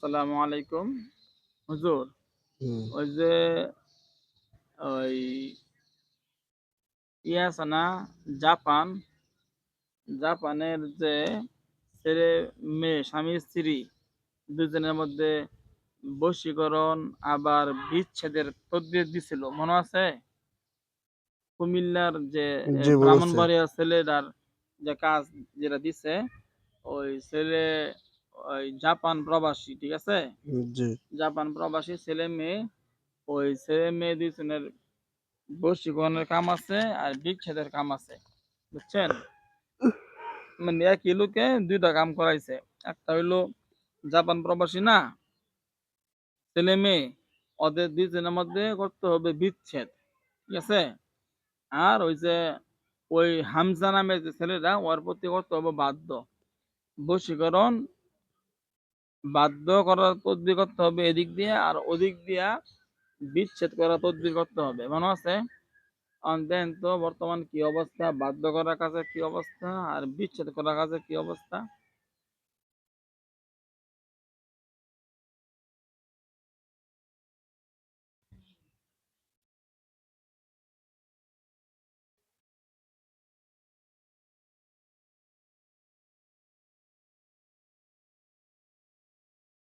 আসসালামু আলাইকুম হুজুর। হুম, ওই যে ওই আছে না, জাপান জাপানের যে ছেলে মেয়ে স্বামী স্ত্রী দুজনের মধ্যে বশীকরণ আবার বিচ্ছেদের তদবির দিছিল মনে আছে? কুমিল্লার যে জি বলেছে। ব্রাহ্মণবাড়িয়া ছেলেটার যে কাজ যেটা দিছে, ওই ছেলে ওই জাপান প্রবাসী, ঠিক আছে? জি, জাপান প্রবাসী ছেলে মেয়ে, ওই ছেলে মেয়ে দুজনের বশীকরণের কাম আছে আর বিচ্ছেদের কাম আছে, বুঝছেন? মানে একই লোকে দুইটা কাম করাইছে। একটা হইলো জাপান প্রবাসী না, ছেলে মেয়ে, ওদের দুইজনের মধ্যে করতে হবে বিচ্ছেদ, ঠিক আছে? আর ওই যে ওই হামজা নামের যে ছেলেটা, ওর প্রতি করতে হবে বাধ্য বশীকরণ, বাধ্য করার তদবির করতে হবে এদিক দিয়ে, আর ওদিক দিয়া বিচ্ছেদ করার তদবির করতে হবে, মনে আছে? দেন তো বর্তমান কি অবস্থা, বাধ্য করার কাজের কি অবস্থা আর বিচ্ছেদ করার কাজের কি অবস্থা?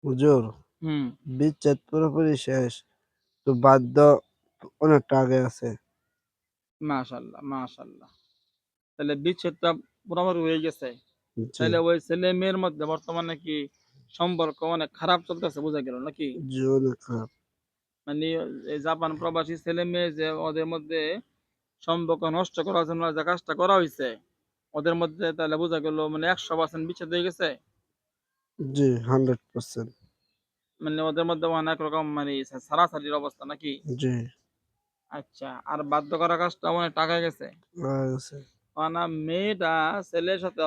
হুজুর হুম। বিচ্ছেদ পুরোপুরি শেষ। তো বাধ্য অনেকটা আগে আছে। মাশাল্লাহ, মাশাল্লাহ। তাহলে বিচ্ছেদটা পুরোপুরি হয়ে গেছে। জি, তাহলে ওই ছেলে মেয়ের মধ্যে বর্তমানে কি সম্পর্ক অনেক খারাপ চলতেছে, বোঝা গেল নাকি? জি অনেক খারাপ। মানে এই জাপান প্রবাসী ছেলে মেয়ে যে ওদের মধ্যে সম্পর্ক নষ্ট করার জন্য যে কাজটা করা হয়েছে, ওদের মধ্যে তাহলে বোঝা গেল মানে 100% বিচ্ছেদ হয়ে গেছে। জি 100%। মানে ওদের মধ্যে অনেক রকম মানে ছাড়াছাড়ির অবস্থা নাকি? জি, আচ্ছা, আর বাধ্য করা কাজটা অনেক টাকা গেছে। মারা গেছে। না, মেয়েটা ছেলের সাথে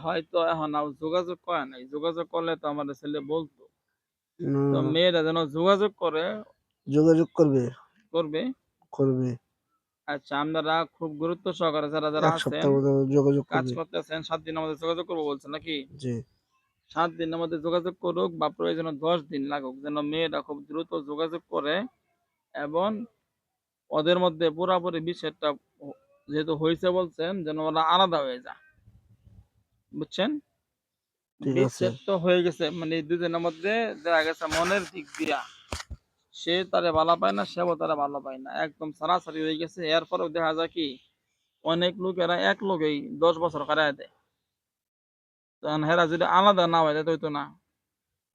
হয়তো এখন আর যোগাযোগ করে নাই, যোগাযোগ করলে তো আমাদের ছেলে বলতো। না, তো মেয়েরা যেন যোগাযোগ করে, যোগাযোগ করবে, করবে। করবে। আচ্ছা, আপনারা খুব গুরুত্ব সহকারে যারা যারা ১ আছেন সপ্তাহের মধ্যে যোগাযোগ কাজ করবে। করতেছেন, 7 দিনের মধ্যে যোগাযোগ করবো বলছেন নাকি? জি, 7 দিনের মধ্যে যোগাযোগ করুক বা প্রয়োজনে 10 দিন লাগুক, যেন মেয়েটা খুব দ্রুত যোগাযোগ করে এবং ওদের মধ্যে পুরাপুরি বিষয়টা যেহেতু হয়েছে বলছেন, যেন ওরা আলাদা হয়ে যায়, বুঝছেন? ঠিক আছে। বিচ্ছেদ তো হয়ে গেছে, মানে দুজনের মধ্যে দেখা গেছে মনের দিক দিয়া সে তারে ভালো পায় না, সেও তারা ভালো পায় না, একদম সারাসারি হয়ে গেছে। এরপরেও দেখা যায় কি অনেক লোকেরা এক লোকেই 10 বছর কাটায় দেয়। তখন হেরা যদি আলাদা না হয় তাহলে হইতো না।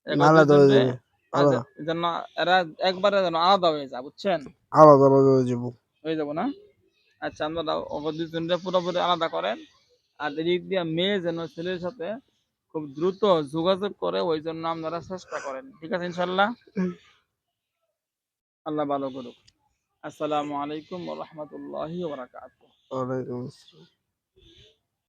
না একবার আলাদা হয়ে দুইজনে যাবে। আলা যেন এরা একবারে যেন আলাদা হয়ে যায়, বুঝছেন? আলাদা, আলাদা হয়ে যাবো। হয়ে যাব না? আচ্ছা, আপনারা দুইজনকে পুরোপুরি আলাদা করেন। আর এদিক দিয়ে মেয়ে যেন ছেলের সাথে খুব দ্রুত যোগাযোগ করে, ওই জন্য আপনারা চেষ্টা করেন। ঠিক আছে ইনশাল্লাহ? আল্লাহ ভালো করুক। আসসালামু আলাইকুম ওয়া রাহমাতুল্লাহি ওয়া বারাকাতুহু। ওয়ালাইকুম আসসালাম।